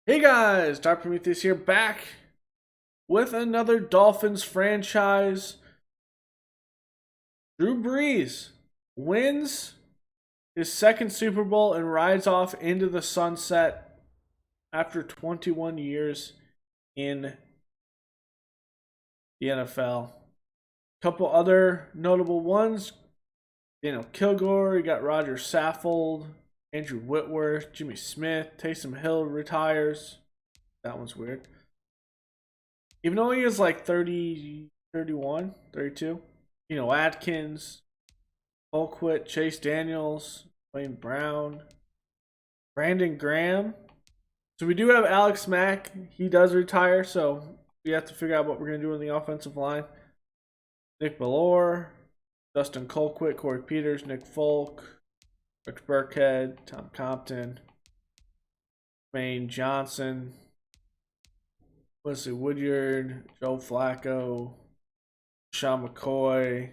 Hey guys, Dr. Prometheus here, back with another Dolphins franchise. Drew Brees wins his second Super Bowl and rides off into the sunset after 21 years in the NFL. A couple other notable ones: Kilgore, you got Roger Saffold, Andrew Whitworth, Jimmy Smith, Taysom Hill retires. That one's weird. Even though he is like 30, 31, 32. Atkins, Colquitt, Chase Daniels, Wayne Brown, Brandon Graham. So we do have Alex Mack. He does retire, so we have to figure out what we're going to do on the offensive line. Nick Bellore, Dustin Colquitt, Corey Peters, Nick Folk, Rick Burkhead, Tom Compton, Wayne Johnson, Wesley Woodyard, Joe Flacco, Sean McCoy.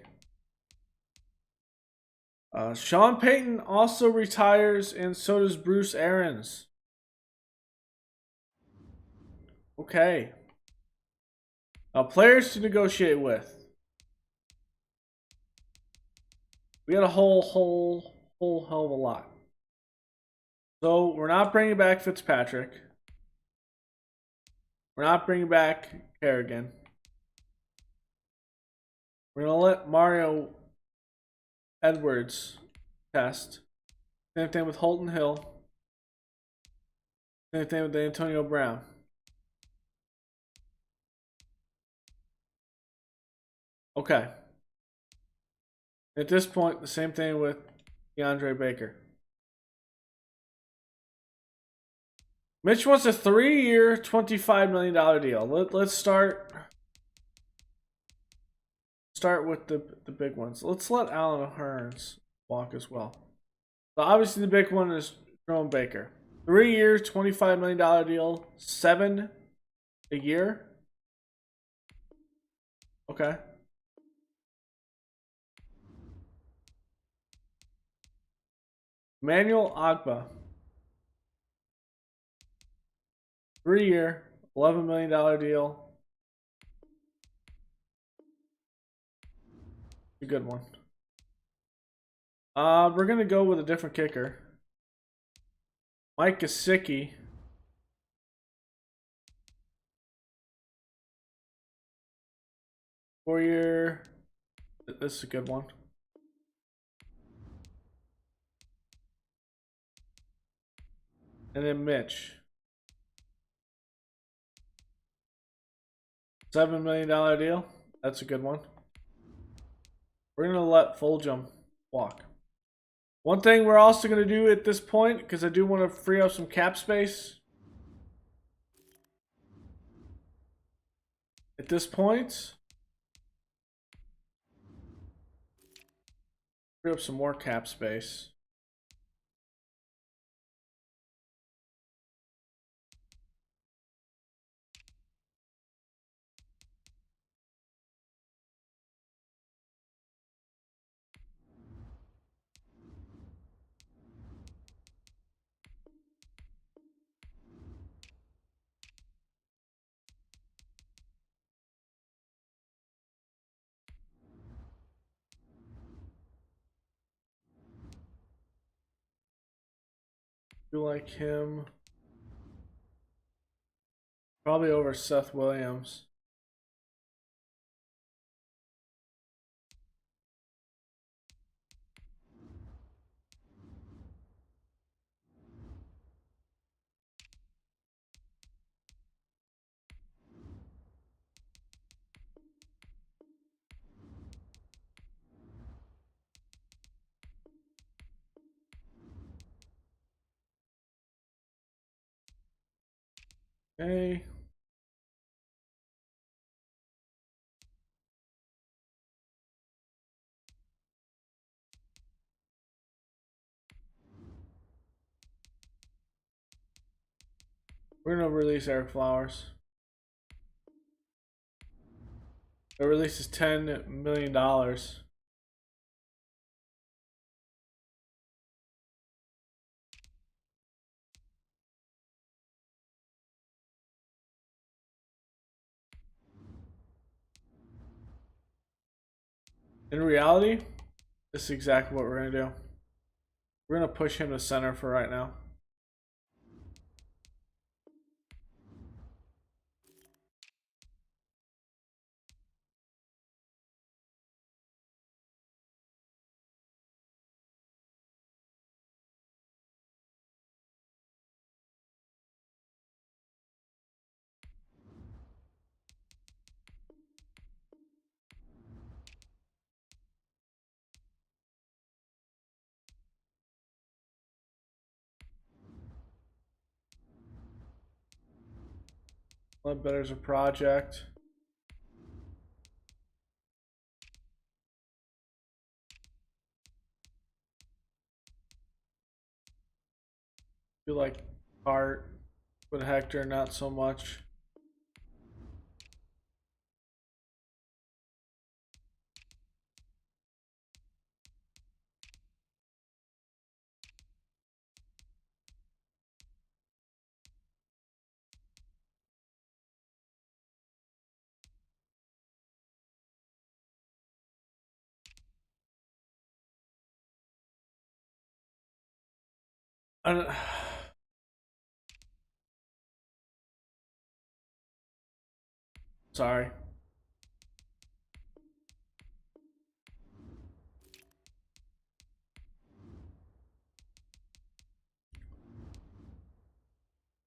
Sean Payton also retires, and so does Bruce Arians. Okay. Now, players to negotiate with. We got a whole hell of a lot. So we're not bringing back Fitzpatrick. We're not bringing back Kerrigan. We're gonna let Mario Edwards test. Same thing with Holton Hill. Same thing with Antonio Brown. Okay. At this point, the same thing with DeAndre Baker. Mitch wants a 3-year, $25 million deal. Let's start with the big ones. Let's let Alan Hearns walk as well. So obviously the big one is Jerome Baker. 3 years, $25 million deal, 7 a year. Okay. Emmanuel Ogbah. 3-year, $11 million deal. A good one. We're gonna go with a different kicker. Mike Gesicki. 4-year. This is a good one. And then Mitch. $7 million deal. That's a good one. We're going to let Fulgham walk. One thing we're also going to do at this point, because I do want to free up some cap space. At this point, free up some more cap space. Do like him. Probably over Seth Williams. Okay. We're going to release Eric Flowers. The release is $10 million. In reality, this is exactly what we're going to do. We're going to push him to center for right now. Better's a project. Feel like Hart, but Hector not so much. Sorry. I'm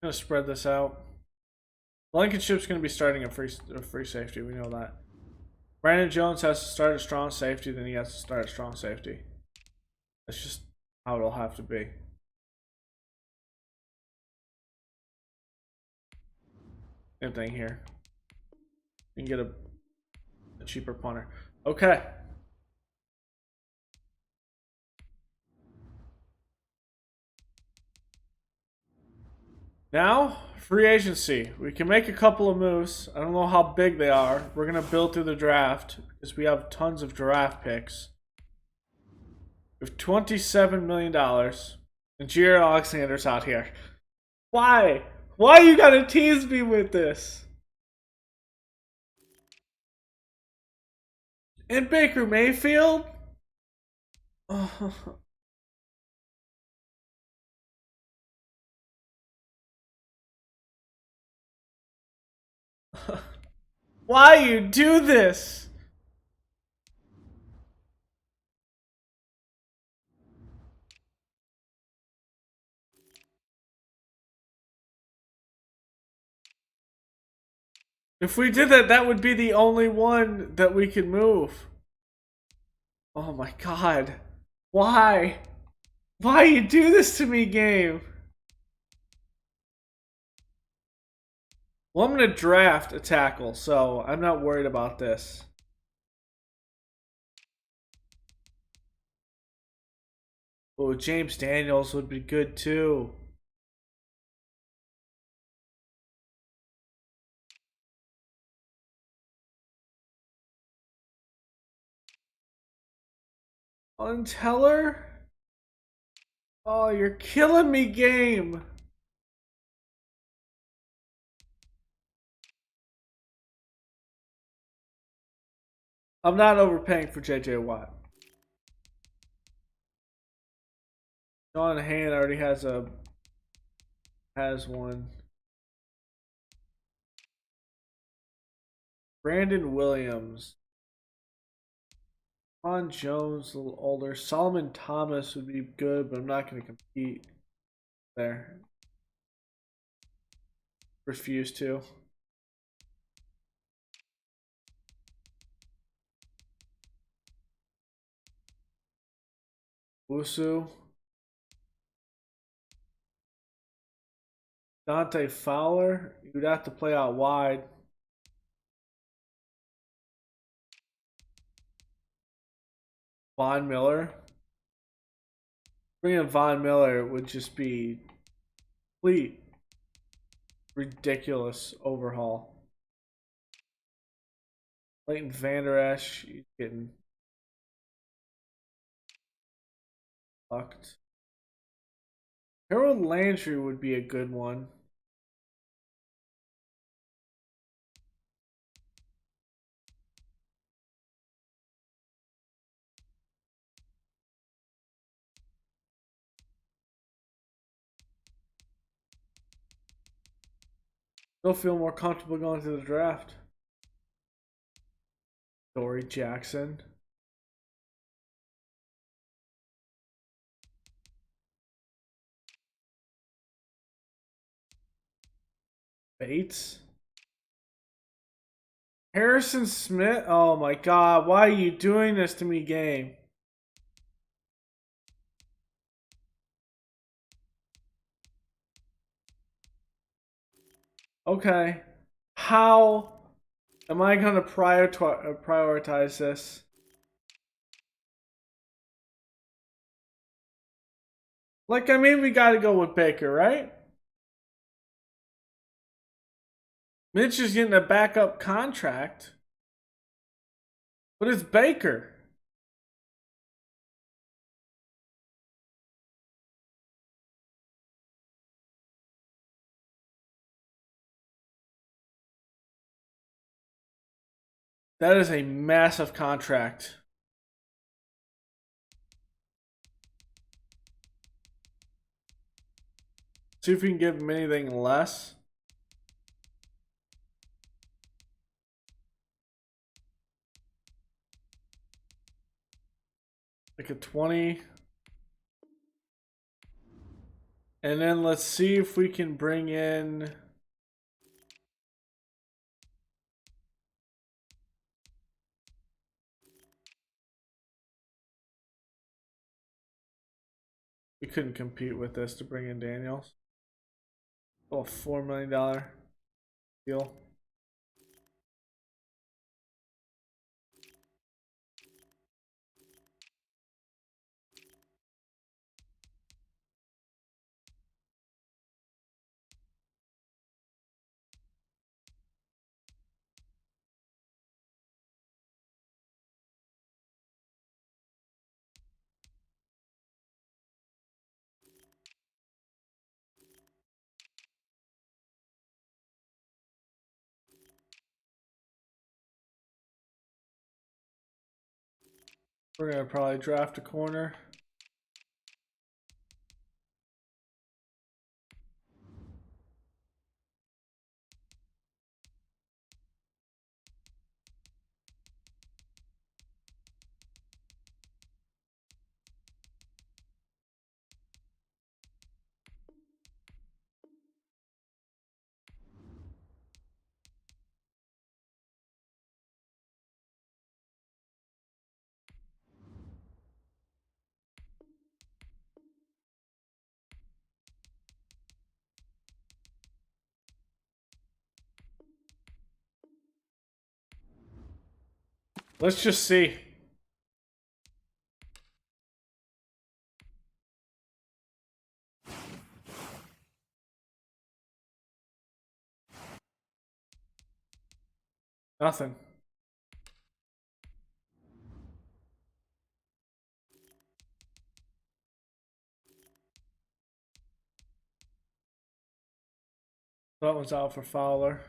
gonna spread this out. Blankenship's gonna be starting a free safety. We know that. Brandon Jones has to start a strong safety, then he has to start a strong safety. That's just how it'll have to be. Same thing here. You can get a cheaper punter. Okay. Now, free agency. We can make a couple of moves. I don't know how big they are. We're going to build through the draft because we have tons of draft picks. We have $27 million. And Jared Alexander's out here. Why? Why you got to tease me with this? And Baker Mayfield? Oh. Why you do this? If we did that, that would be the only one that we could move. Oh my god. Why? Why you do this to me, game? Well, I'm going to draft a tackle, so I'm not worried about this. Oh, James Daniels would be good too. Unteller? Oh, you're killing me, game. I'm not overpaying for JJ Watt. John Hand already has one. Brandon Williams. Ron Jones, a little older. Solomon Thomas would be good, but I'm not going to compete there. Refuse to. Wusu. Dante Fowler. You'd have to play out wide. Von Miller. Bringing Von Miller would just be complete ridiculous overhaul. Leighton Vander Esch, he's getting fucked. Harold Landry would be a good one. Still feel more comfortable going to the draft. Dory Jackson. Bates. Harrison Smith. Oh my god. Why are you doing this to me, game? Okay. How am I going to prioritize this? Like, I mean, we got to go with Baker, right? Mitch is getting a backup contract. But it's Baker. That is a massive contract. See if we can give him anything less. Like a 20. And then let's see if we can bring in... We couldn't compete with this to bring in Daniels. Oh, $4 million deal. We're going to probably draft a corner. Let's just see. Nothing. That one's out for Fowler.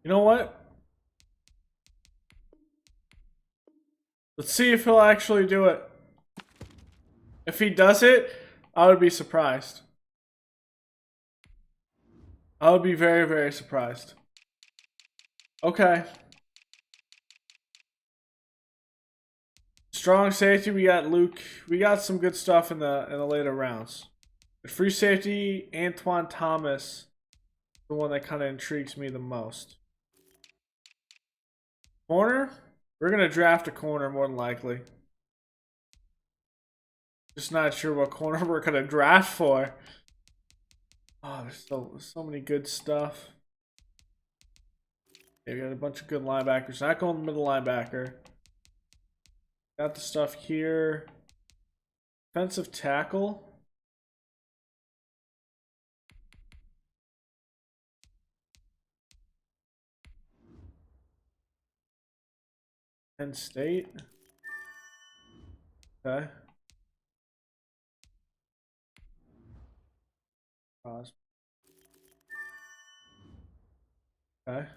You know what? Let's see if he'll actually do it. If he does it, I would be surprised. I would be very, very surprised. Okay. Strong safety, we got Luke. We got some good stuff in the later rounds. The free safety, Antoine Thomas, the one that kind of intrigues me the most. Corner? We're going to draft a corner more than likely. Just not sure what corner we're going to draft for. Oh, there's so many good stuff. Yeah, we got a bunch of good linebackers. Not going middle linebacker. Got the stuff here. Defensive tackle. Penn State. Okay. Okay.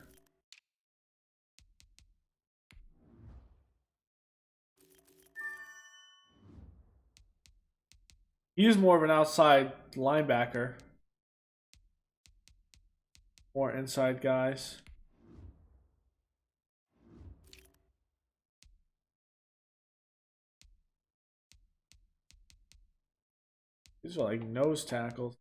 He's more of an outside linebacker. More inside guys. These are like nose tackles.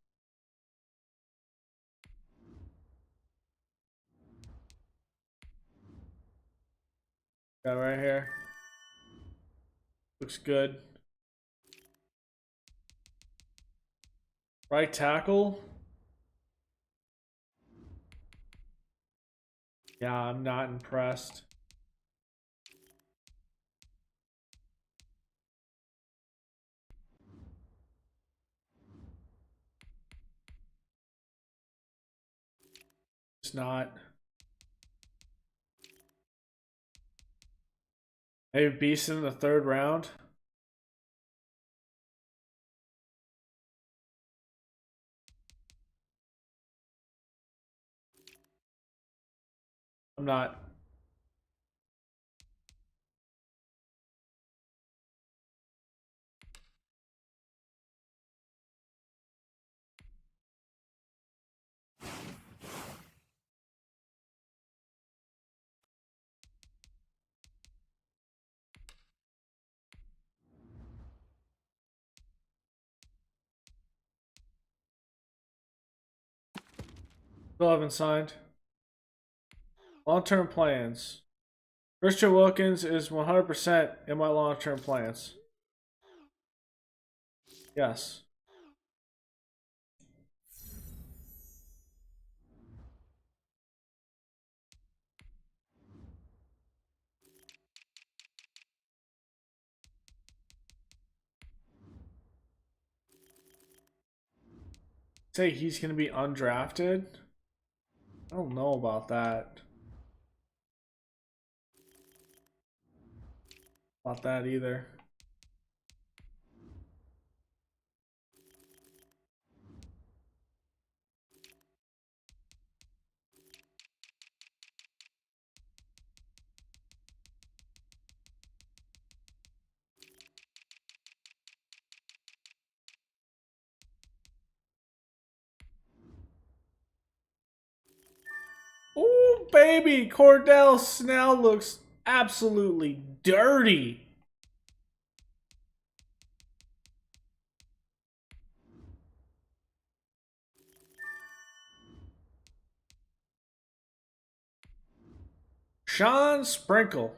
Got right here. Looks good. Right tackle. Yeah, I'm not impressed. It's not. Maybe Beeson in the 3rd round. I'm not. Still haven't signed. Long-term plans. Christian Wilkins is 100% in my long-term plans. Yes. Say he's going to be undrafted? I don't know about that. About that either. Ooh, baby! Cordell Snell looks absolutely dirty. Sean Sprinkle.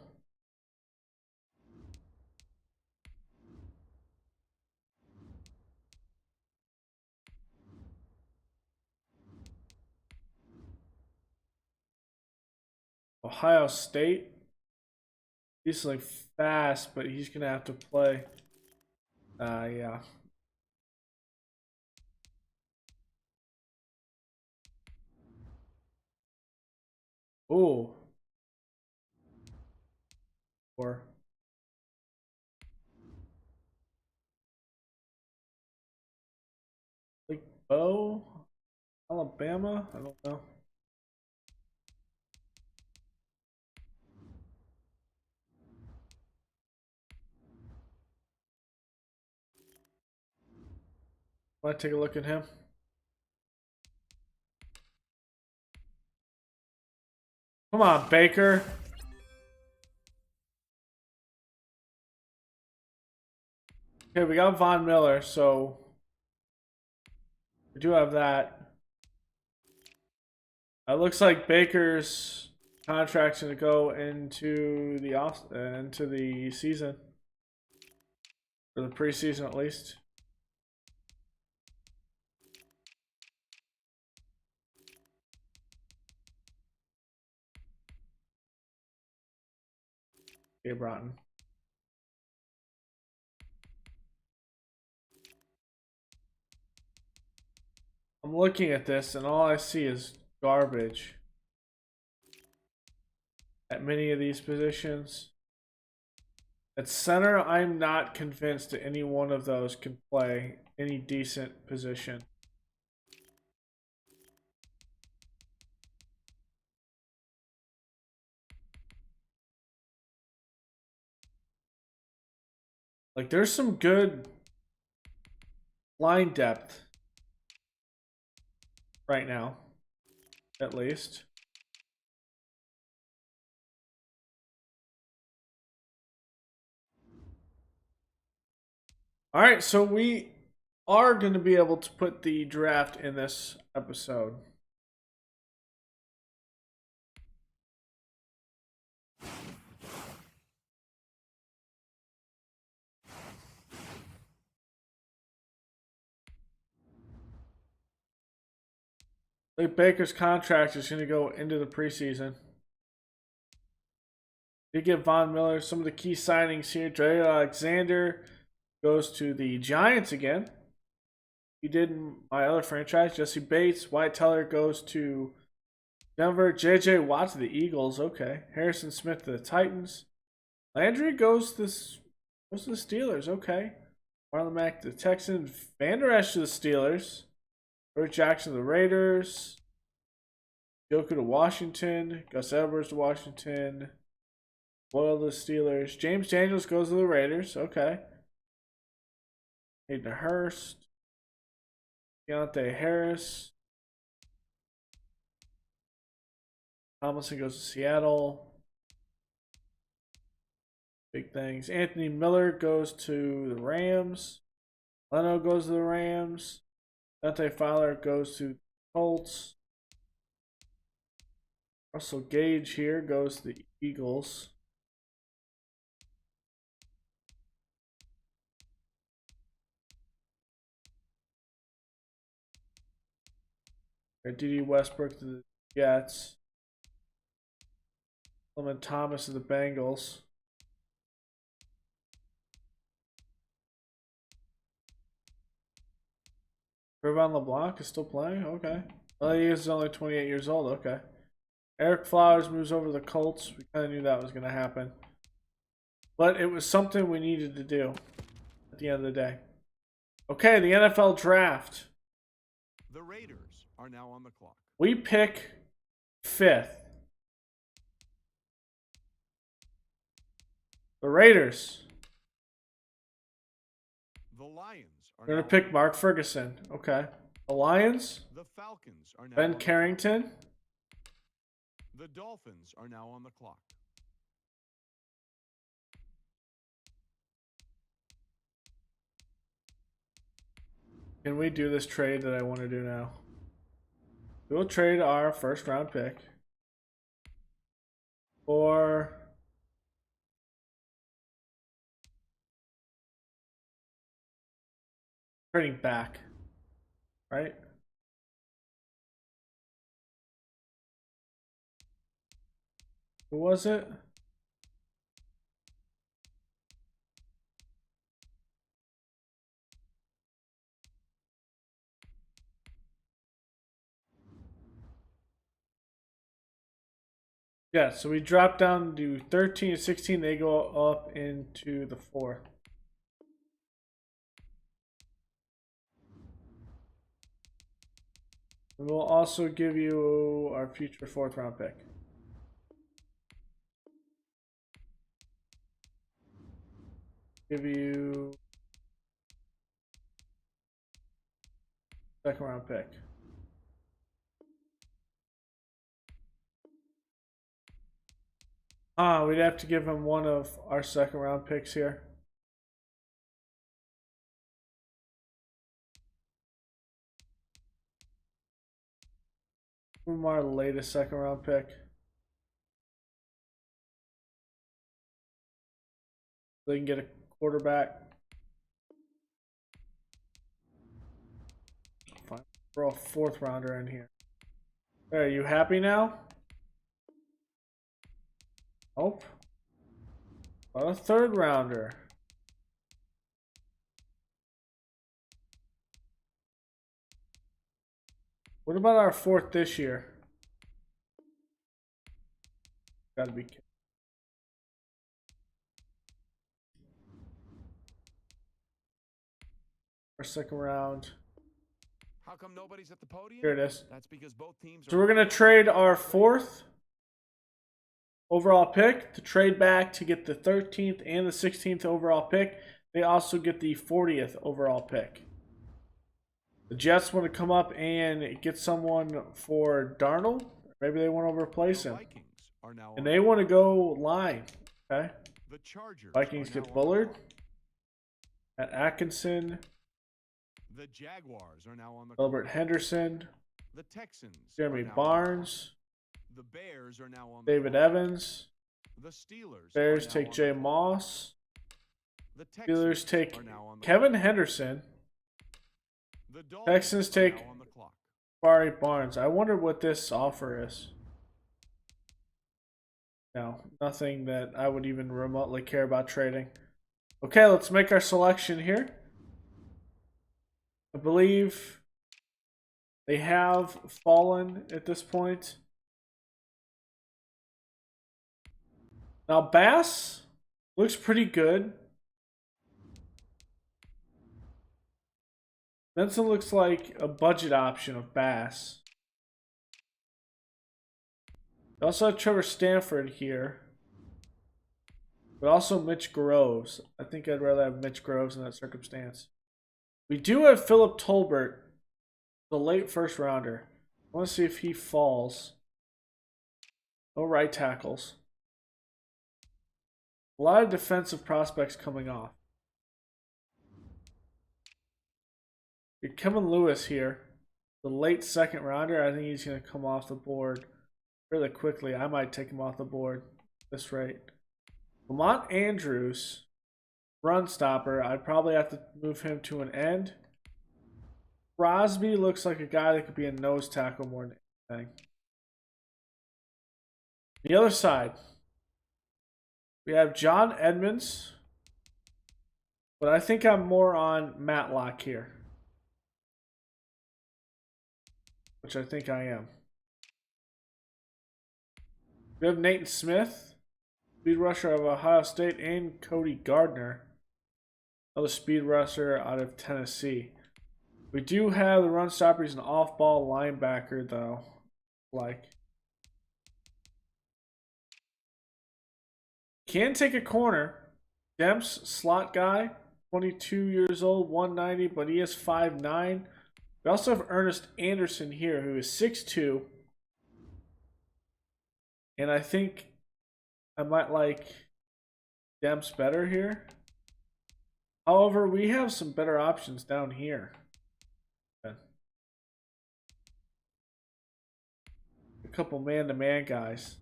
Ohio State. He's like fast, but he's going to have to play. Yeah. Ooh. Or like Bo, Alabama. I don't know. Want to take a look at him? Come on, Baker. Okay, we got Von Miller, so we do have that. It looks like Baker's contract's gonna go into the season, or the preseason at least. Gabe Broughton. I'm looking at this, and all I see is garbage at many of these positions. At center, I'm not convinced that any one of those can play any decent position. Like, there's some good line depth right now, at least. All right, so we are going to be able to put the draft in this episode. Like Baker's contract is going to go into the preseason. They give Von Miller some of the key signings here. Trey Alexander goes to the Giants again. He did in my other franchise. Jesse Bates. Wyatt Teller goes to Denver. J.J. Watt to the Eagles. Okay. Harrison Smith to the Titans. Landry goes to the Steelers. Okay. Marlon Mack to the Texans. Van Der Esch to the Steelers. Burt Jackson to the Raiders. Joku to Washington. Gus Edwards to Washington. Boyle to the Steelers. James Daniels goes to the Raiders. Okay. Hayden Hurst. Deontay Harris. Tomlinson goes to Seattle. Big things. Anthony Miller goes to the Rams. Leno goes to the Rams. Dante Fowler goes to the Colts. Russell Gage here goes to the Eagles. D.D. Westbrook to the Jets. Clement Thomas to the Bengals. Trevon LeBlanc is still playing? Okay. Well, he is only 28 years old. Okay. Eric Flowers moves over to the Colts. We kind of knew that was going to happen. But it was something we needed to do at the end of the day. Okay, the NFL draft. The Raiders are now on the clock. We pick 5th. The Raiders. The Lions are We're going to pick Mark Ferguson. Okay. The Lions. The Falcons are now Ben Carrington. The Dolphins are now on the clock. Can we do this trade that I want to do now? We'll trade our first round pick for trading back, right? Who was it? Yeah, so we drop down to 13 and 16. They go up into the 4th. And we'll also give you our future 4th round pick. Give you 2nd round pick. We'd have to give him one of our 2nd round picks here. From our latest 2nd round pick. They can get a quarterback. Fine. Throw a 4th rounder in here. Are you happy now? Nope. What a 3rd rounder. What about our 4th this year? Gotta be kidding. our second round. How come nobody's at the podium? Here it is. That's because both teams So we're going to trade our 4th overall pick to trade back to get the 13th and the 16th overall pick. They also get the 40th overall pick. The Jets want to come up and get someone for Darnold. Maybe they want to replace him. And they want to go line. Okay. The Chargers Vikings get Bullard. At Atkinson. The Jaguars are now on the Gilbert Henderson. The Texans. Jeremy Barnes. The Bears are now on David Evans. The Steelers. Bears take Jay Moss. The Steelers take Kevin Henderson. The Texans take Barry Barnes. I wonder what this offer is. No, nothing that I would even remotely care about trading. Okay, let's make our selection here. I believe they have fallen at this point. Now, Bass looks pretty good. Benson looks like a budget option of Bass. We also have Trevor Stanford here. But also Mitch Groves. I think I'd rather have Mitch Groves in that circumstance. We do have Philip Tolbert, the late first rounder. I want to see if he falls. No right tackles. A lot of defensive prospects coming off. Kevin Lewis here, the late second rounder. I think he's going to come off the board really quickly. I might take him off the board at this rate. Lamont Andrews, run stopper. I'd probably have to move him to an end. Crosby looks like a guy that could be a nose tackle more than anything. The other side, we have John Edmonds, but I think I'm more on Matlock here, which I think I am. We have Nathan Smith, speed rusher of Ohio State, and Cody Gardner, another speed rusher out of Tennessee. We do have the run stopper. He's an off-ball linebacker, though. Can take a corner. Demps, slot guy, 22 years old, 190, but he is 5'9". We also have Ernest Anderson here, who is 6'2". And I think I might like Demps better here. However, we have some better options down here. A couple man-to-man guys.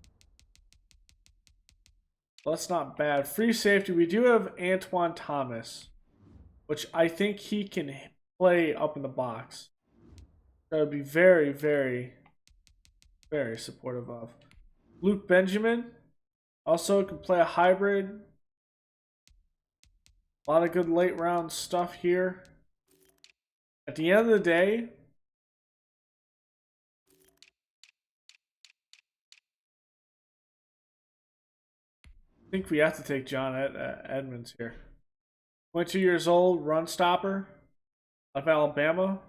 Well, that's not bad. Free safety, we do have Antoine Thomas, which I think he can play up in the box. That would be very, very, very supportive of. Luke Benjamin also can play a hybrid. A lot of good late round stuff here. At the end of the day, I think we have to take John Edmonds here. 22 years old, run stopper of Alabama.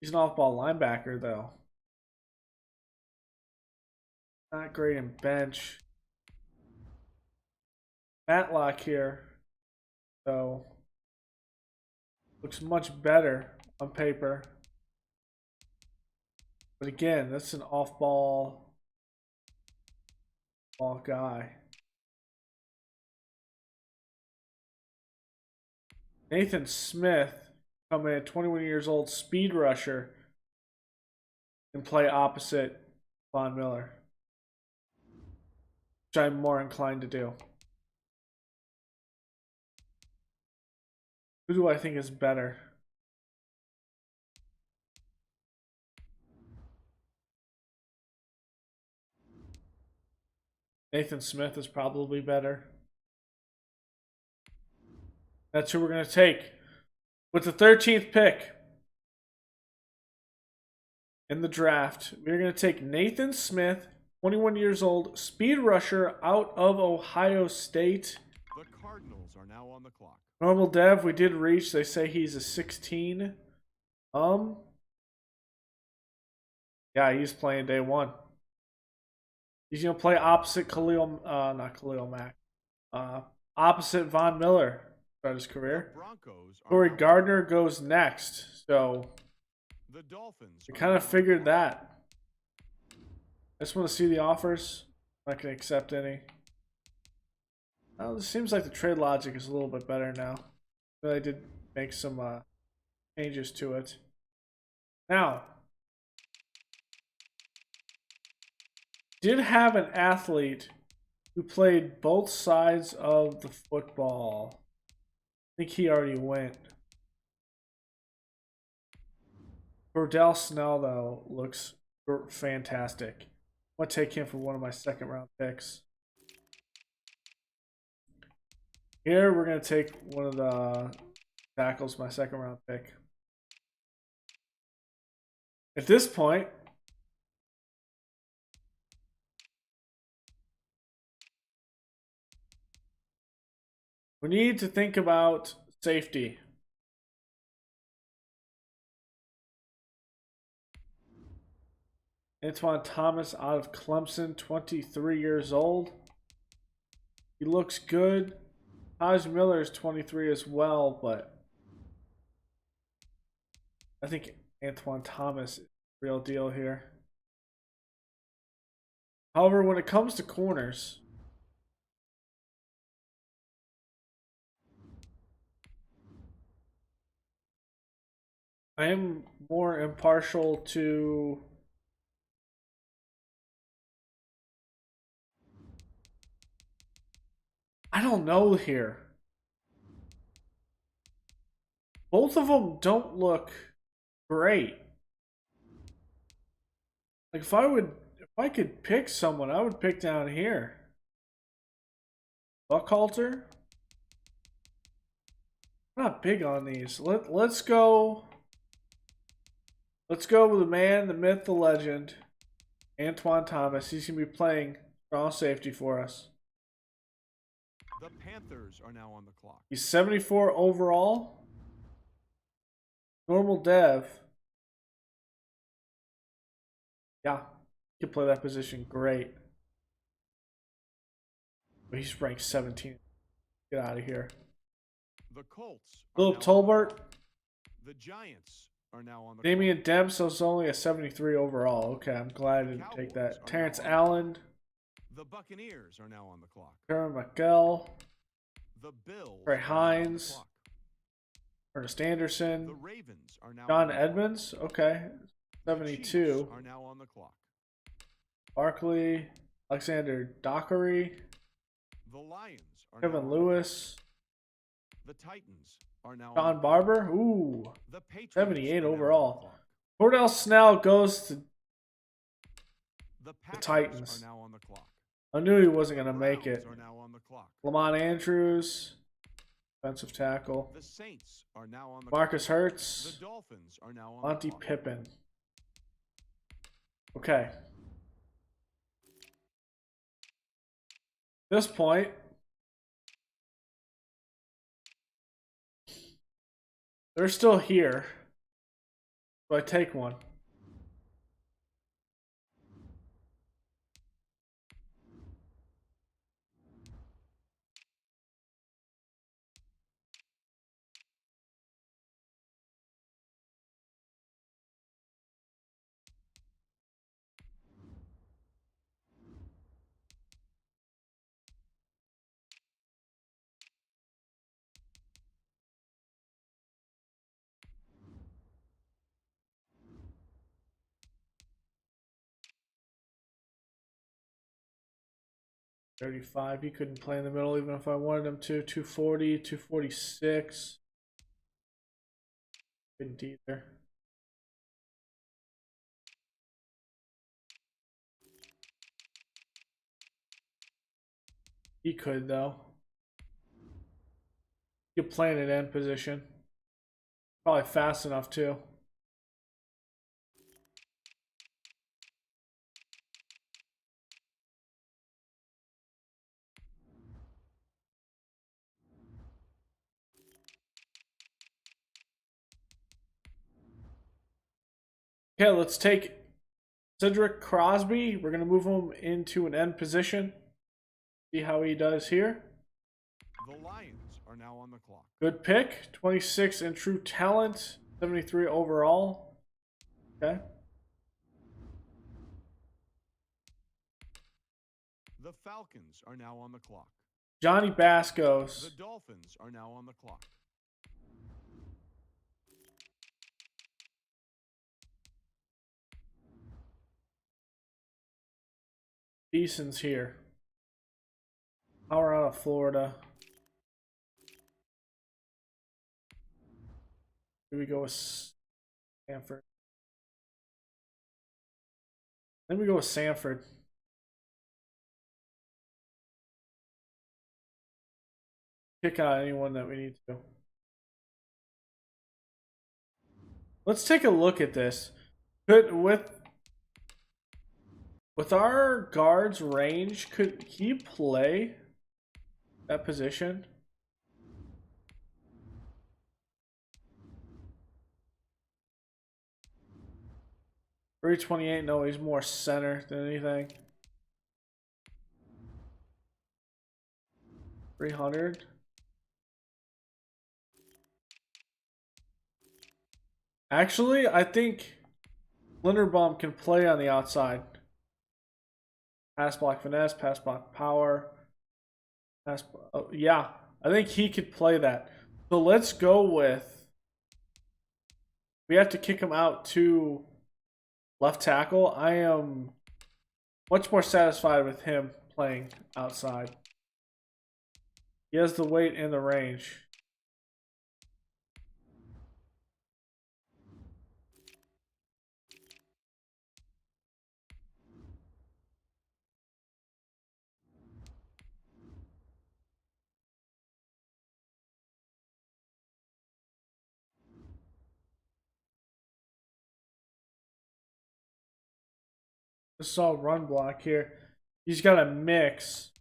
He's an off-ball linebacker, though. Not great in bench. Matlock here, though, looks much better on paper. But again, that's an off-ball guy. Nathan Smith, coming in at 21 years old, speed rusher, can play opposite Von Miller, which I'm more inclined to do. Who do I think is better? Nathan Smith is probably better. That's who we're going to take. With the 13th pick in the draft, we're going to take Nathan Smith, 21 years old, speed rusher out of Ohio State. Cardinals are now on the clock. Normal dev, we did reach. They say he's a 16. Yeah, he's playing day one. He's gonna play opposite not Khalil Mack. Opposite Von Miller throughout his career. Corey Gardner goes next, so the Dolphins. we kind of figured that. I just want to see the offers. I'm not gonna accept any. Well, it seems like the trade logic is a little bit better now. But I did make some changes to it. Now, did have an athlete who played both sides of the football. I think he already went. Burdell Snell, though, looks fantastic. I'm going to take him for one of my second round picks. Here, we're going to take one of the tackles, my second round pick. At this point, we need to think about safety. Antoine Thomas out of Clemson, 23 years old. He looks good. Taj Miller is 23 as well, but I think Antoine Thomas is the real deal here. However, when it comes to corners, I am more impartial to I don't know here. Both of them don't look great. Like if I could pick someone, I would pick down here. Buckhalter? I'm not big on these. Let's go. Let's go with the man, the myth, the legend, Antoine Thomas. He's gonna be playing strong safety for us. The Panthers are now on the clock. He's 74 overall. Normal dev. Yeah, he can play that position great. But he's ranked 17. Get out of here. The Colts. Philip Tolbert. The Giants are now on the Damian Demps is only a 73 overall. Okay, I'm glad I didn't take that. Terrence Allen. The Buccaneers are now on the clock. Karen McGill. The Bills. Trey Hines. Ernest Anderson. The Ravens are now John Edmonds. Okay. 72. Are now on the clock. Barkley. Alexander Dockery. The Lions are Kevin Lewis. The Titans are now John Barber. Ooh. The 78 overall. Cordell Snell goes to the Titans. Are now on the clock. I knew he wasn't going to make it. Are now on the clock. Lamont Andrews. Defensive tackle. The Saints are now on the Marcus Hurts. The Dolphins are now on Monty the clock. Pippen. Okay. At this point, they're still here. So I take one. $35. He couldn't play in the middle even if I wanted him to. 240, 246. Couldn't either. He could though. He could play in an end position. Probably fast enough too. Okay, let's take Cedric Crosby. We're going to move him into an end position. See how he does here. The Lions are now on the clock. Good pick. 26 in true talent. 73 overall. Okay. The Falcons are now on the clock. Johnny Bascos. The Dolphins are now on the clock. Beeson's here. Power out of Florida. Here we go with Stanford. Then we go with Sanford. Pick out anyone that we need to. Let's take a look at this. With our guard's range, could he play that position? $328. No, he's more center than anything. 300. Actually, I think Linderbaum can play on the outside. Pass block finesse, pass block power. Oh, yeah, I think he could play that. So let's go with. We have to kick him out to left tackle. I am much more satisfied with him playing outside. He has the weight and the range. This is all run block here. He's got a mix.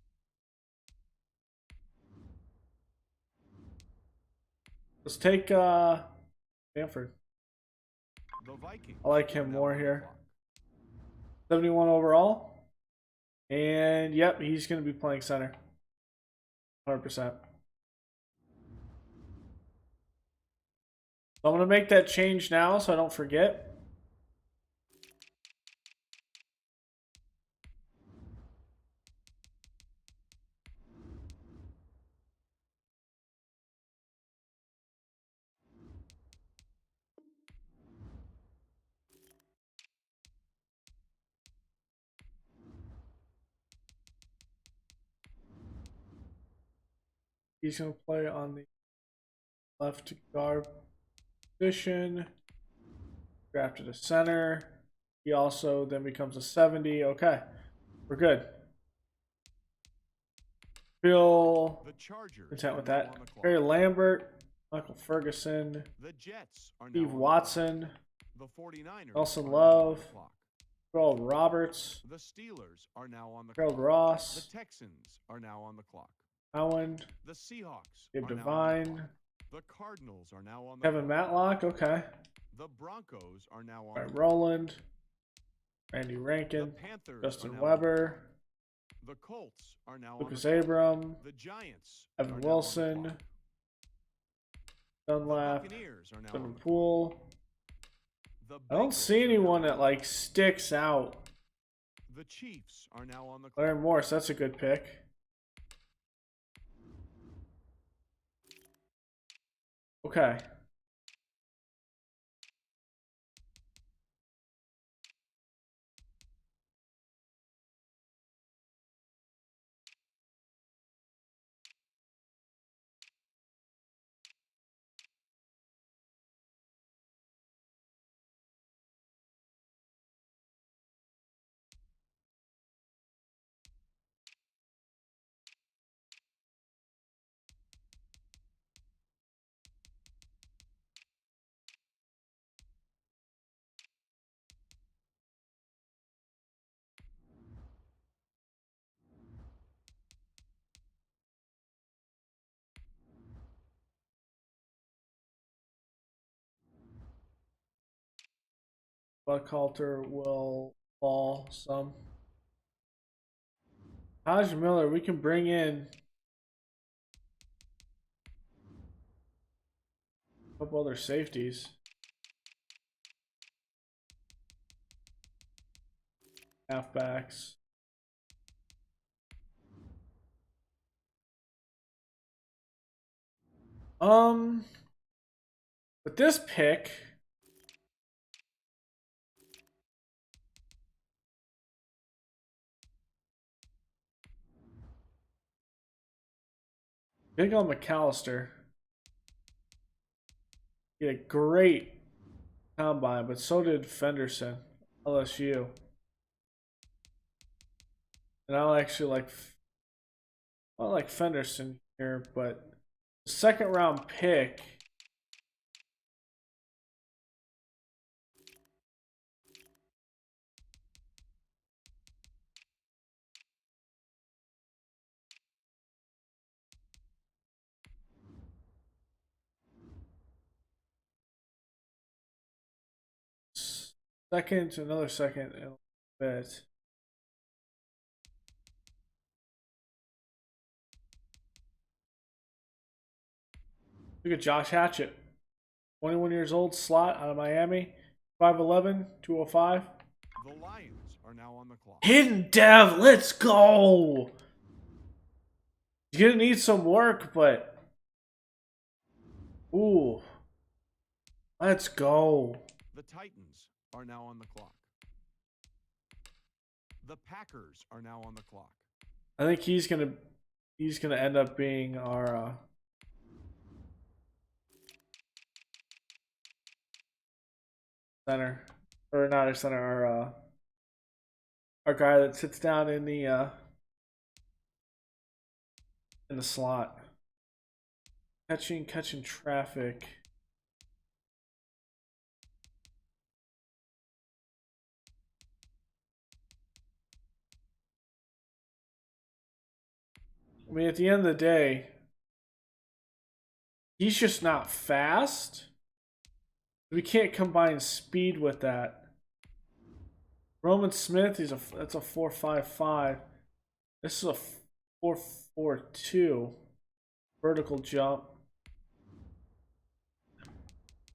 Let's take Stanford. The Vikings I like him more here. 71 overall. And yep, he's going to be playing center. 100%. So I'm going to make that change now so I don't forget. He's going to play on the left guard position. Drafted a center. He also then becomes a 70. Okay, we're good. Feel content with that. Harry Lambert, Michael Ferguson, The Jets are Steve now Watson, the 49ers Nelson are Love, now on the clock. Gerald Roberts, The Steelers are now on the Gerald clock. Ross, The Texans are now on the clock. Owen, The Seahawks Gabe are now on the Devine, clock. The Cardinals are now on the Kevin clock. Matlock. Okay. The Broncos are now on Right, the clock. Roland, Randy The Rankin, Panthers Justin are now on the Weber, clock. The Colts are now Lucas on the clock. Abram, The Giants Evan are now on the Wilson, clock. Dunlap, The Buccaneers are now on Devin the clock. Poole. The I don't Bengals see are now anyone on the that like clock. sticks out. The Chiefs are now on the clock. Larry Morris, that's a good pick. Okay. Buckhalter will fall some. Taj Miller, we can bring in a couple other safeties. Halfbacks. With this pick, big on McAllister. He had a great combine, but so did Fenderson, LSU. And I like Fenderson here, but the second round pick. Another second in a bit. Look at Josh Hatchett, 21 years old, slot out of Miami, 5'11", 205. The Lions are now on the clock. Hidden Dev, let's go. He's gonna need some work, but ooh, let's go. The Titans are now on the clock. The Packers are now on the clock. I think he's gonna end up being our center, or not our center, our guy that sits down in the slot, catching traffic. I mean, at the end of the day, he's just not fast. We can't combine speed with that. Roman Smith, that's a 4.55. This is a 4.42 vertical jump.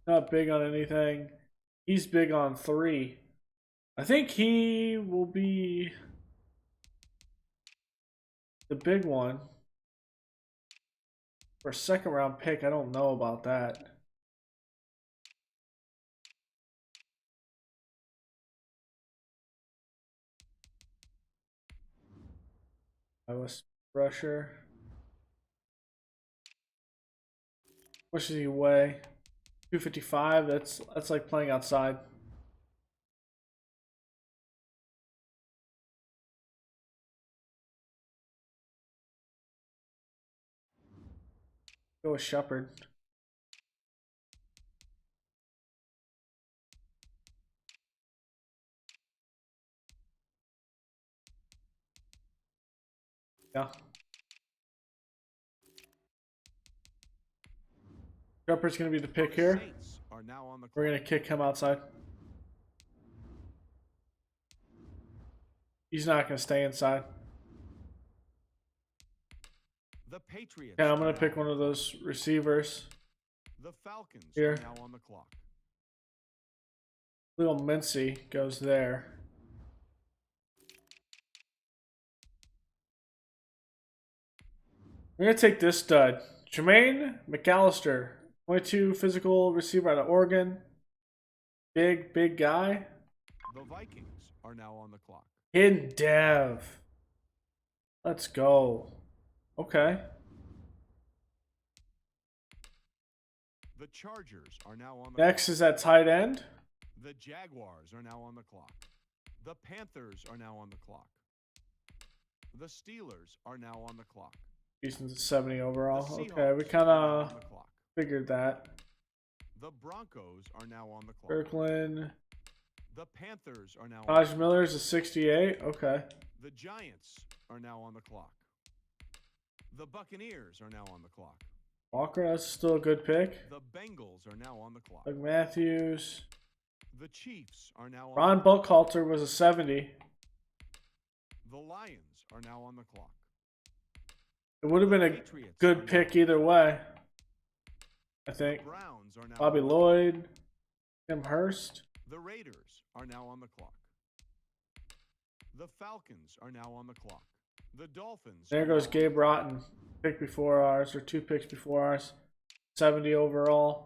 Not big on anything. He's big on 3. I think he will be the big one for a second round pick. I don't know about that. I was rusher. What does he weigh? 255. That's like playing outside. Go with Shepard. Yeah. Shepard's gonna be the pick here. We're gonna kick him outside. He's not gonna stay inside. The Patriots. Yeah, I'm gonna pick one of those receivers. The Falcons here. Are now on the clock. Little Mincy goes there. We're gonna take this stud, Jermaine McAllister, 22 physical receiver out of Oregon. Big guy. The Vikings are now on the clock. Hidden Dev. Let's go. Okay. The Chargers are now on the Next clock. is at tight end. The Jaguars are now on the clock. The Panthers are now on the clock. The Steelers are now on the clock. Houston's a 70 overall. The Okay, Seahawks we kind are now of on the clock. figured that. The Broncos are now on the clock. Kirkland. The Panthers are now Taj Miller's a 68. Okay. The Giants are now on the clock. The Buccaneers are now on the clock. Walker, that's still a good pick. The Bengals are now on the clock. Doug Matthews. The Chiefs are now on Ron the clock. Buckhalter was a 70. The Lions are now on the clock. It would have been a Patriots are good now pick on the either clock. way, I The think. Browns are now Bobby on the clock. Lloyd, Tim Hurst. The Raiders are now on the clock. The Falcons are now on the clock. The Dolphins. There are goes now on Gabe the clock. Rotten. Pick before ours, or 2 picks before ours. 70 overall.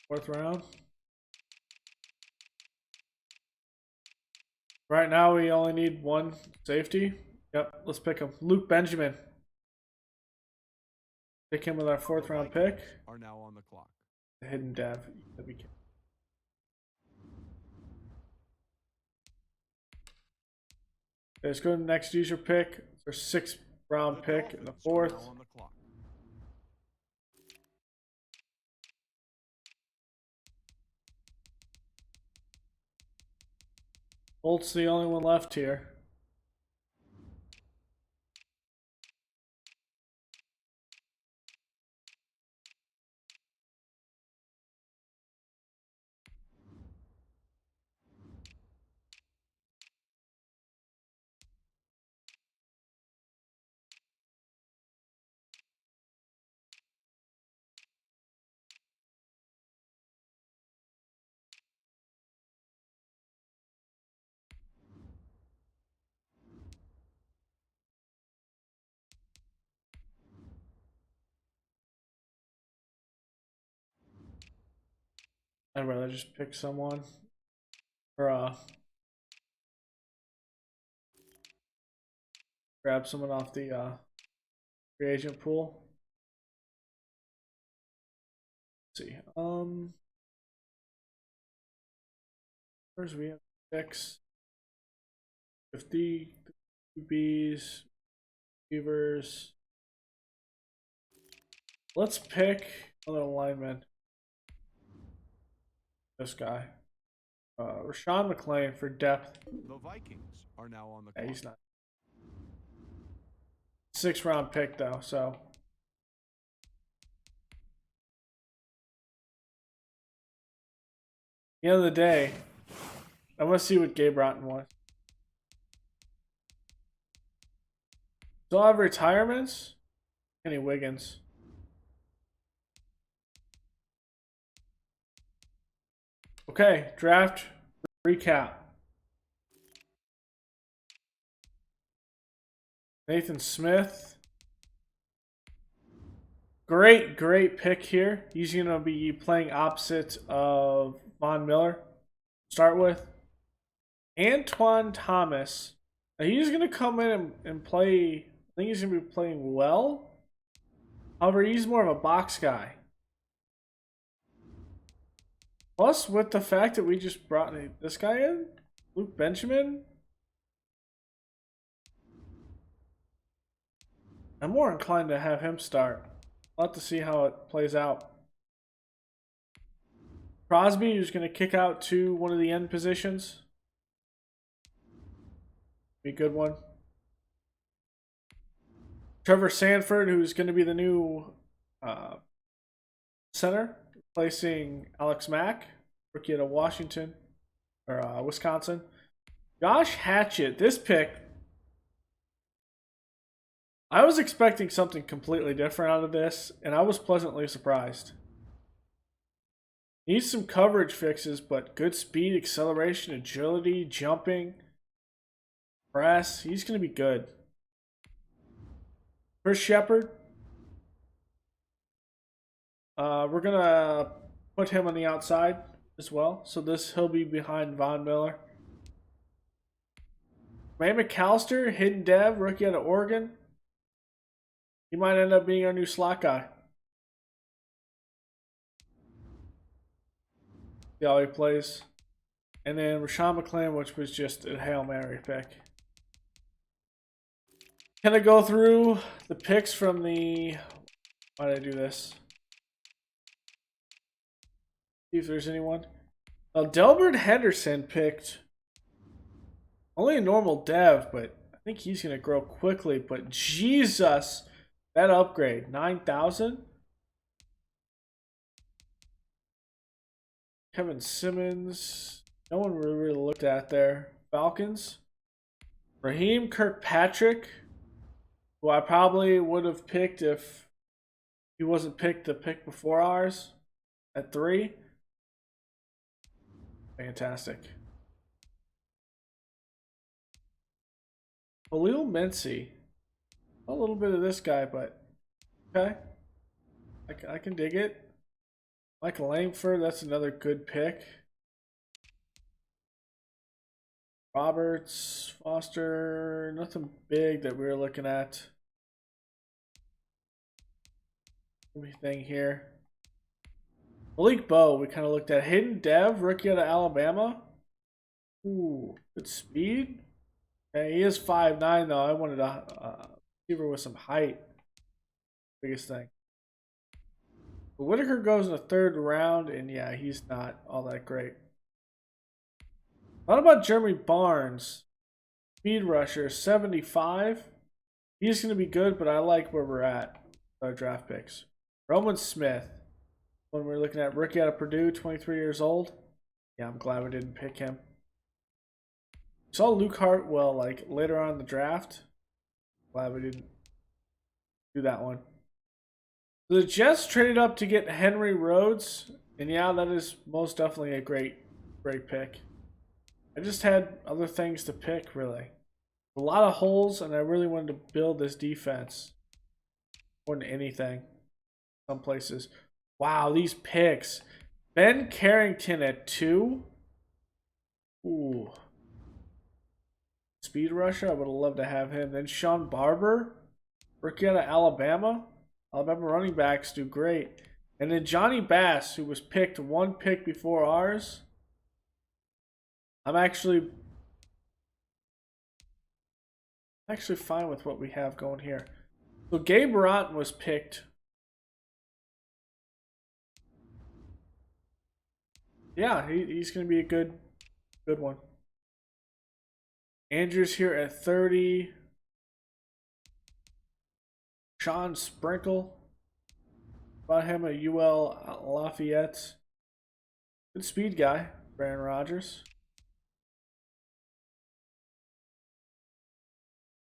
Fourth round. Right now we only need 1 safety. Yep, let's pick him. Luke Benjamin. Pick him with our 4th round pick. Are now on the clock. The hidden dev. Let's go to the next user pick. It's our 6th round pick in the 4th. Are now on the clock. Bolt's the only one left here. I'd rather just pick someone. Or grab someone off the free agent pool. Let's see. First we have 6. 50 QBs, receivers. Let's pick another lineman. This guy. Rashawn McClain for depth. The Vikings are now on the Yeah, clock. he's not. 6th round pick though, so. At the end of the day, I want to see what Gabe Rotten was. Still have retirements? Kenny Wiggins. Okay, draft recap. Nathan Smith. Great pick here. He's going to be playing opposite of Von Miller. Start with Antoine Thomas. Now he's going to come in and play. I think he's going to be playing well. However, he's more of a box guy. Plus, with the fact that we just brought this guy in, Luke Benjamin, I'm more inclined to have him start. I'll have to see how it plays out. Crosby, who's going to kick out to one of the end positions. Be a good one. Trevor Sanford, who's going to be the new center, replacing Alex Mack, rookie out of Washington or Wisconsin. Josh Hatchett, this pick, I was expecting something completely different out of this, and I was pleasantly surprised. Needs some coverage fixes, but good speed, acceleration, agility, jumping, press. He's going to be good. Chris Shepard. We're going to put him on the outside as well. So he'll be behind Von Miller. Ray McAllister, hidden dev, rookie out of Oregon. He might end up being our new slot guy. See how he plays. And then Rashawn McClain, which was just a Hail Mary pick. Can I go through the picks from the... Why did I do this? See if there's anyone. Delbert Henderson picked only a normal dev, but I think he's going to grow quickly. But Jesus, that upgrade, 9,000. Kevin Simmons, no one really looked at there. Falcons, Raheem Kirkpatrick, who I probably would have picked if he wasn't picked the pick before ours at 3. Fantastic. Khalil Mincy. A little bit of this guy, but okay. I can dig it. Michael Langford, that's another good pick. Roberts, Foster, nothing big that we were looking at. Anything here. Malik Bowe, we kind of looked at. Hidden Dev, rookie out of Alabama. Ooh, good speed. Okay, he is 5'9", though. I wanted a receiver with some height. Biggest thing. But Whitaker goes in the 3rd round, and yeah, he's not all that great. What about Jeremy Barnes? Speed rusher, 75. He's going to be good, but I like where we're at with our draft picks. Roman Smith. When we're looking at rookie out of Purdue, 23 years old. Yeah, I'm glad we didn't pick him. Saw Luke Hartwell like later on in the draft. Glad we didn't do that one. The Jets traded up to get Henry Rhodes, and yeah, that is most definitely a great pick. I just had other things to pick, really. A lot of holes, and I really wanted to build this defense more than anything. Some places. Wow, these picks. Ben Carrington at 2. Ooh. Speed rusher, I would have loved to have him. Then Sean Barber, rookie out of Alabama. Alabama running backs do great. And then Johnny Bass, who was picked 1 pick before ours. I'm actually fine with what we have going here. So Gabe Rotten was picked. Yeah, he's going to be a good one. Andrews here at 30. Sean Sprinkle. Bought him at UL Lafayette. Good speed guy, Brandon Rogers.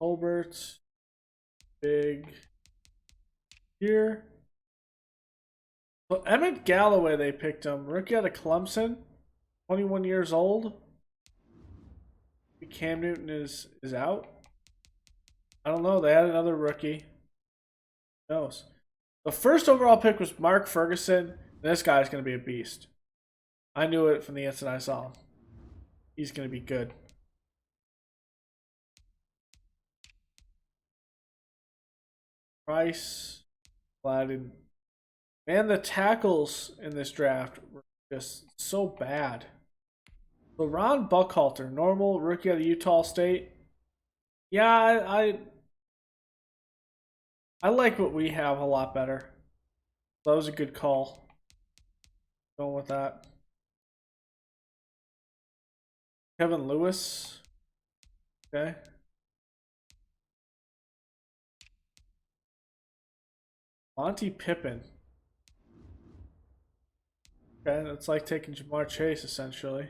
Colbert. Big. Here. So Emmett Galloway, they picked him. Rookie out of Clemson. 21 years old. Cam Newton is out. I don't know. They had another rookie. Who knows? The first overall pick was Mark Ferguson. This guy's going to be a beast. I knew it from the instant I saw him. He's going to be good. Price. Gladden. Man, the tackles in this draft were just so bad. So Ron Buckhalter, normal rookie out of Utah State. Yeah, I like what we have a lot better. That was a good call. Going with that. Kevin Lewis. Okay. Monty Pippin. Okay, that's like taking Jamar Chase essentially.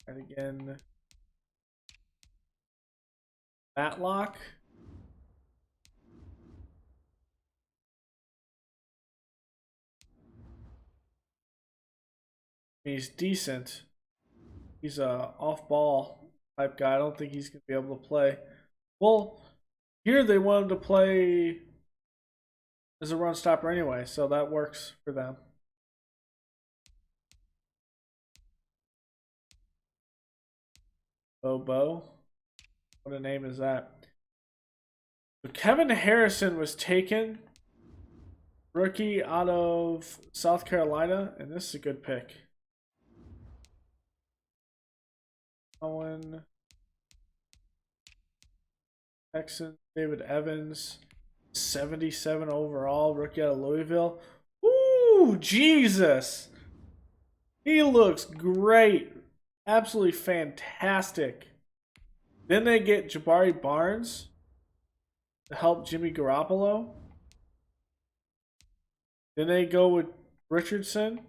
And again, Matlock. He's decent. He's a off-ball type guy. I don't think he's going to be able to play. Well, here they want him to play as a run stopper anyway, so that works for them. Bobo. What a name is that? So Kevin Harrison was taken, rookie out of South Carolina, and this is a good pick. Owen, Texans, David Evans, 77 overall, rookie out of Louisville. Ooh, Jesus! He looks great. Absolutely fantastic. Then they get Jabari Barnes to help Jimmy Garoppolo. Then they go with Richardson.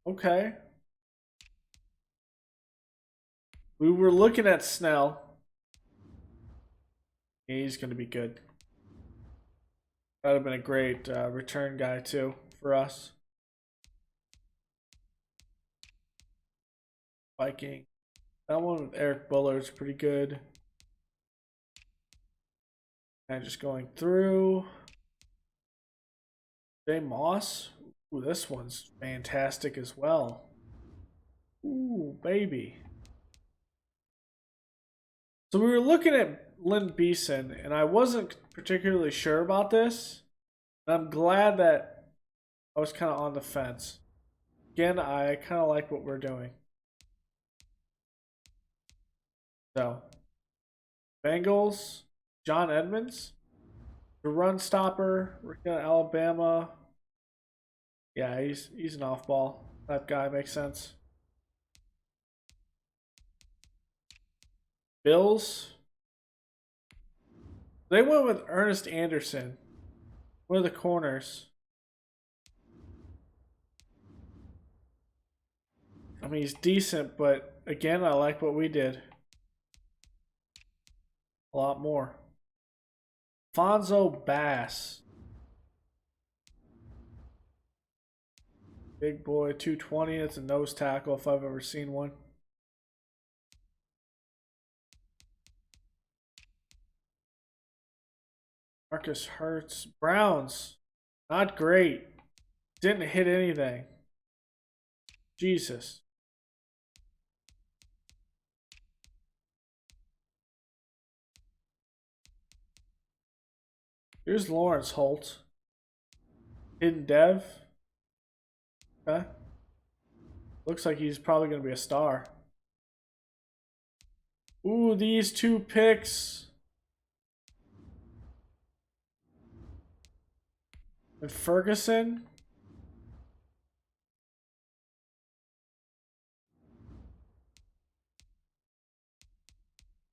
Okay. We were looking at Snell. He's going to be good. That would have been a great return guy, too, for us. Viking. That one with Eric Bullard is pretty good. And just going through. Jay Moss. Ooh, this one's fantastic as well. Ooh, baby. So we were looking at Lynn Beeson, and I wasn't particularly sure about this. And I'm glad that I was kind of on the fence. Again, I kind of like what we're doing. So, Bengals, John Edmonds, the run stopper, working at Alabama. Yeah, he's an off-ball type guy. Makes sense. Bills. They went with Ernest Anderson. One of the corners. I mean, he's decent, but again, I like what we did. A lot more. Fonzo Bass. Big boy, 220. It's a nose tackle if I've ever seen one. Marcus Hurts. Browns. Not great. Didn't hit anything. Jesus. Here's Lawrence Holt. Hidden Dev. Okay. Looks like he's probably going to be a star. Ooh, these two picks. And Ferguson.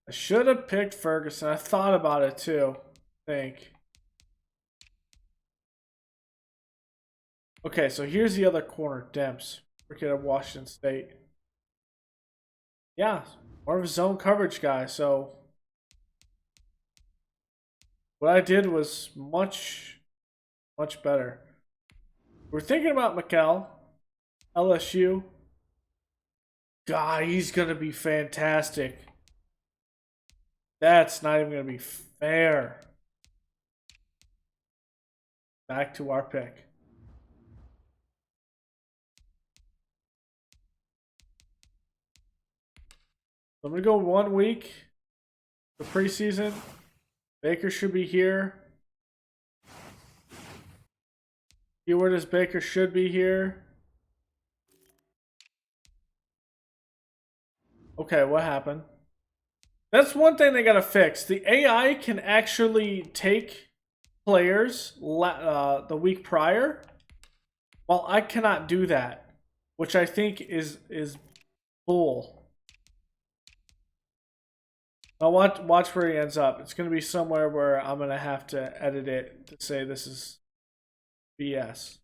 I should have picked Ferguson. I thought about it too, I think. Okay, so here's the other corner, Demps. Rookie of Washington State. Yeah, more of a zone coverage guy, so what I did was much better. We're thinking about McKell, LSU. God, he's going to be fantastic. That's not even going to be fair. Back to our pick. I'm going to go 1 week. The preseason. Baker should be here. Keyword is Baker should be here. Okay, what happened? That's one thing they gotta fix. The AI can actually take players the week prior, while I cannot do that, which I think is bull. Now watch where he ends up. It's gonna be somewhere where I'm gonna have to edit it to say this is BS.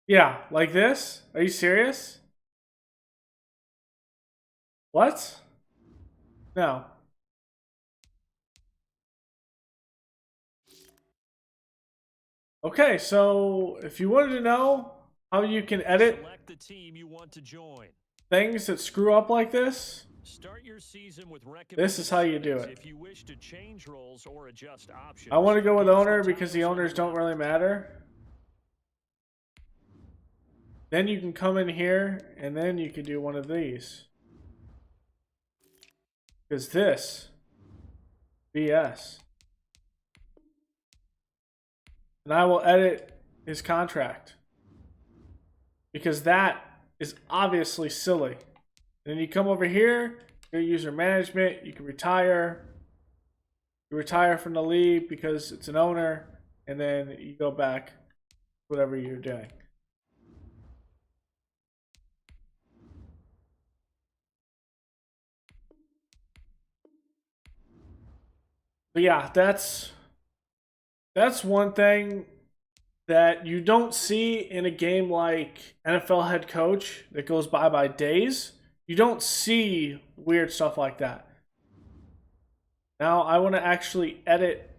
Yeah, like this? Are you serious? What? No. Okay, so if you wanted to know how you can edit Select the team you want to join. things that screw up like this, Start your season with this is how you do it. if you wish to change roles or adjust options. I want to go with Use the owner because the tiles on owners don't left. really matter. Then you can come in here and then you can do one of these. Because this, BS. And I will edit his contract. Because that is obviously silly. And then you come over here, your user management, you can retire. You retire from the league because it's an owner, and then you go back whatever you're doing. But yeah, that's one thing that you don't see in a game like NFL head coach that goes by days. You don't see weird stuff like that. Now I want to actually edit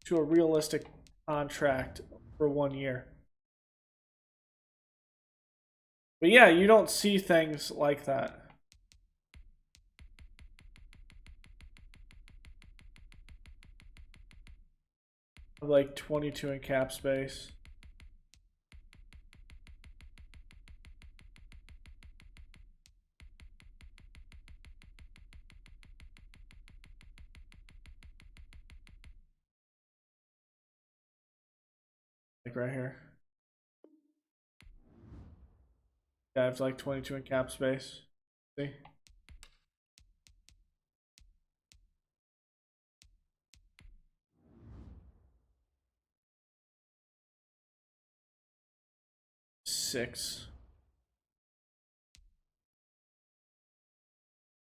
to a realistic contract for 1 year. But yeah, you don't see things like that. Like 22 in cap space. Like right here. Yeah, I have like 22 in cap space. See? Six.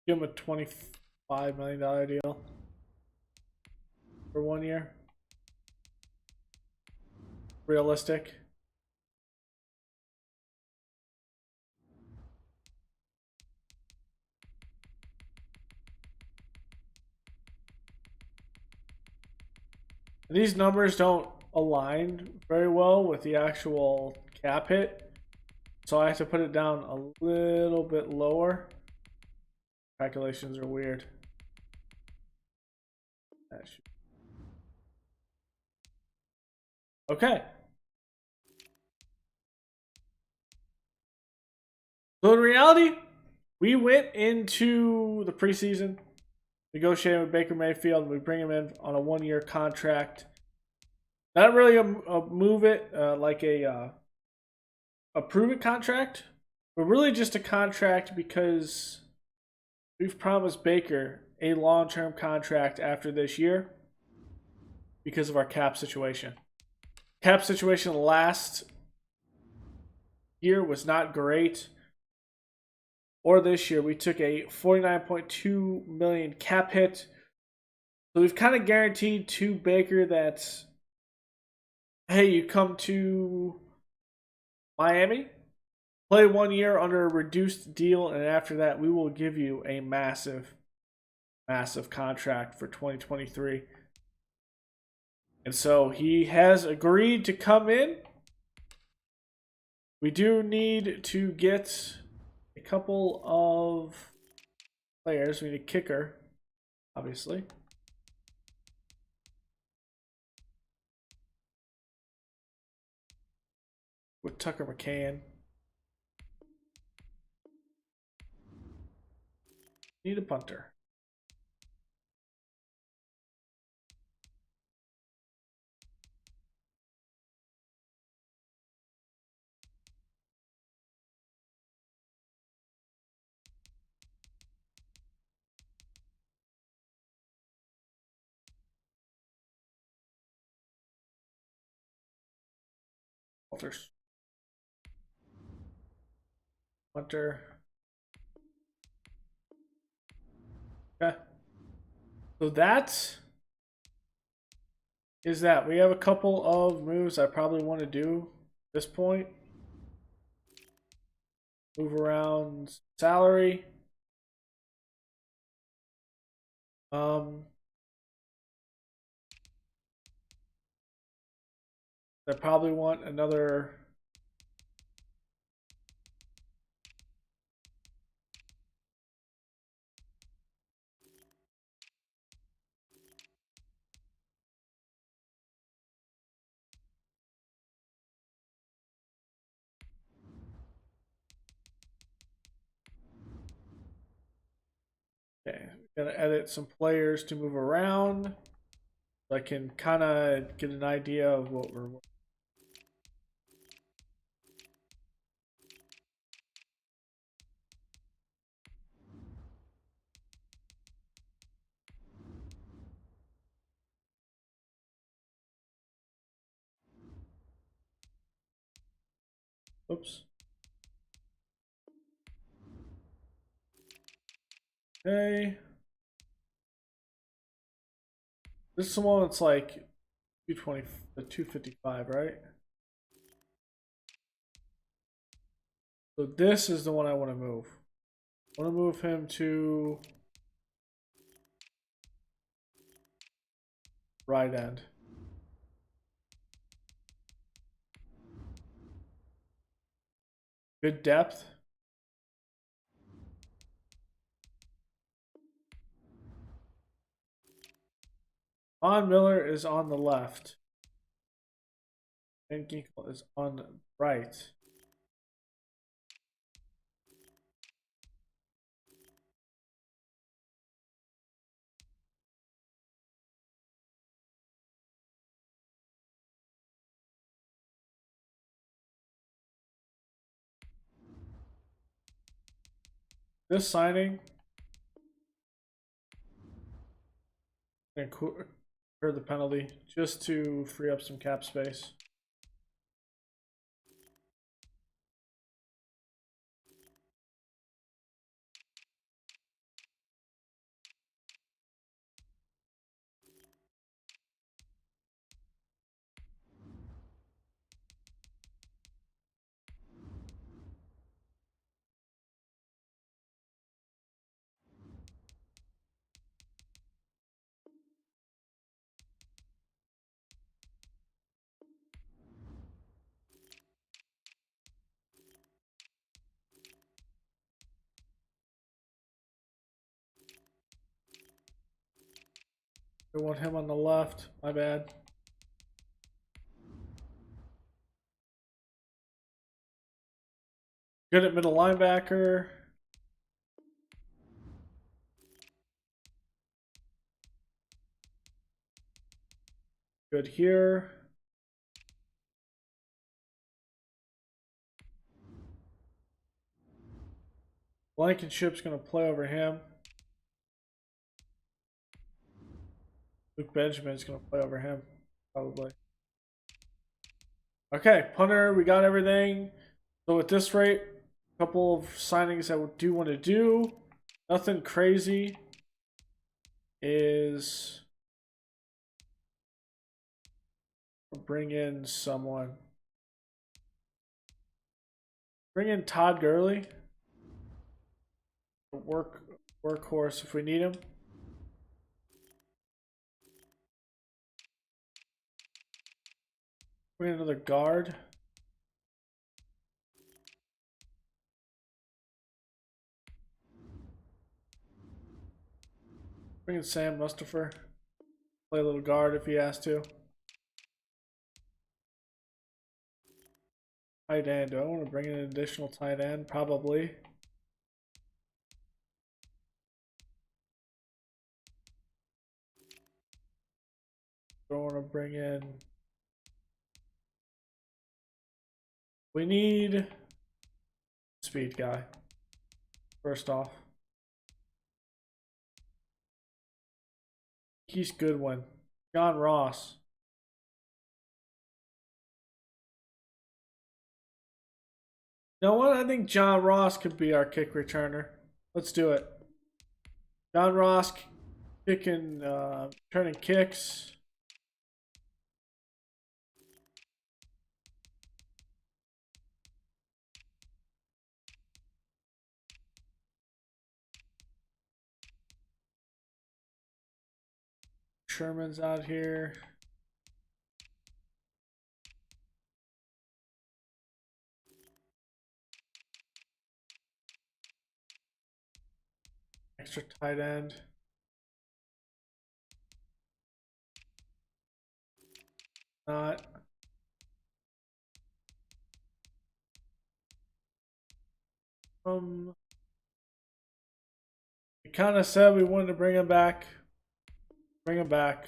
Give him a $25 million deal for 1 year. Realistic. These numbers don't align very well with the actual cap hit, so I have to put it down a little bit lower. Calculations are weird. Okay. So in reality, we went into the preseason negotiating with Baker Mayfield. We bring him in on a 1 year contract. Not really a move it like a prove it contract, but really just a contract because we've promised Baker a long-term contract after this year because of our cap situation. Cap situation last year was not great. Or this year, we took a $49.2 million cap hit. So we've kind of guaranteed to Baker that, hey, you come to Miami, play 1 year under a reduced deal, and after that, we will give you a massive, massive contract for 2023. And so he has agreed to come in. We do need to get a couple of players. We need a kicker, obviously. With Tucker McCann. Need a punter. Walters. Punter. Okay. So that is that. We have a couple of moves I probably want to do at this point. Move around salary. They probably want another. Okay, gotta edit some players to move around. So I can kind of get an idea of what we're. Oops. Okay. This is the one that's like 220, 255, right? So this is the one I want to move. I want to move him to right end. Good depth. Von Miller is on the left. And Ginkel is on the right. This signing incur the penalty just to free up some cap space. I want him on the left. My bad. Good at middle linebacker. Good here. Blankenship's going to play over him. Luke Benjamin's going to play over him, probably. Okay, punter, we got everything. So at this rate, a couple of signings that we do want to do. Nothing crazy. Is bring in someone. Bring in Todd Gurley. Workhorse if we need him. Bring in another guard. Bring in Sam Mustafa. Play a little guard if he has to. Tight end. Do I want to bring in an additional tight end? Probably. Don't want to bring in. We need speed guy. First off. He's good one. John Ross. You know what? I think John Ross could be our kick returner. Let's do it. John Ross kicking, turning kicks. Sherman's out here. Extra tight end. Not. We kind of said we wanted to bring him back. Bring him back.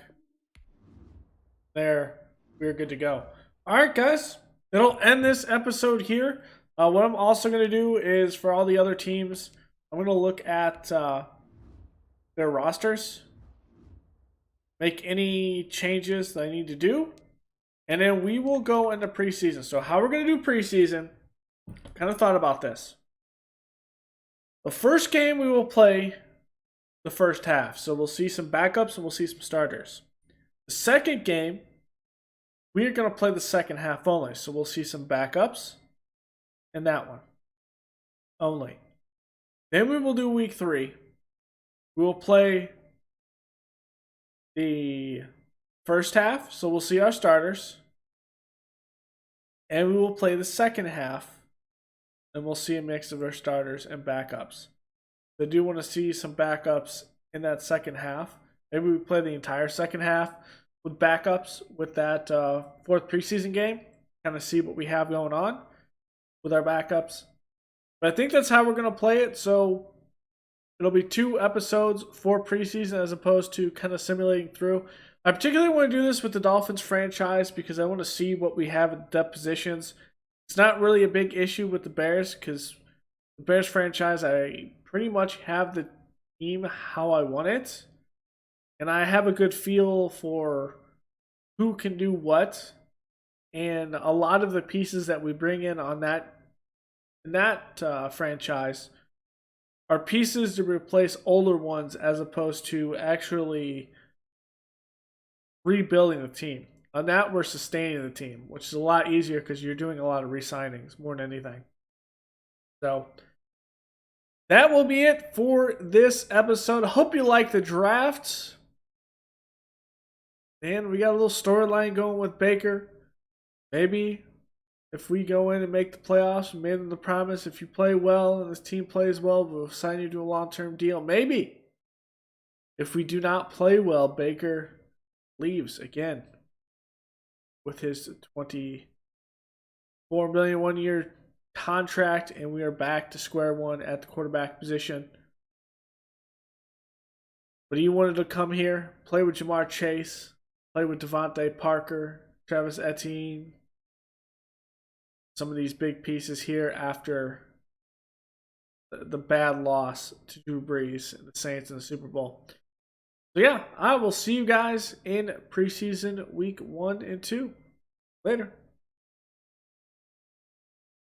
There. We're good to go. All right, guys. It'll end this episode here. What I'm also going to do is for all the other teams, I'm going to look at their rosters, make any changes that I need to do, and then we will go into preseason. So how we're going to do preseason, kind of thought about this. The first game we will play the first half. So we'll see some backups and we'll see some starters. The second game, we are going to play the second half only. So we'll see some backups in that one only. Then we will do week 3. We will play the first half. So we'll see our starters. And we will play the second half. And we'll see a mix of our starters and backups. I do want to see some backups in that second half. Maybe we play the entire second half with backups with that fourth preseason game. Kind of see what we have going on with our backups. But I think that's how we're going to play it. So it'll be 2 episodes for preseason as opposed to kind of simulating through. I particularly want to do this with the Dolphins franchise because I want to see what we have in depth positions. It's not really a big issue with the Bears because the Bears franchise, I pretty much have the team how I want it. And I have a good feel for who can do what. And a lot of the pieces that we bring in on that franchise are pieces to replace older ones as opposed to actually rebuilding the team. On that, we're sustaining the team, which is a lot easier because you're doing a lot of re-signings more than anything. So that will be it for this episode. Hope you like the draft. And we got a little storyline going with Baker. Maybe if we go in and make the playoffs, we made them the promise. If you play well and this team plays well, we'll sign you to a long-term deal. Maybe. If we do not play well, Baker leaves again with his $24 million 1-year contract, and we are back to square one at the quarterback position. But he wanted to come here, play with Jamar Chase, play with Devontae Parker, Travis Etienne, some of these big pieces here after the bad loss to Drew Brees and the Saints in the Super Bowl. So yeah, I will see you guys in preseason week 1 and 2. Later.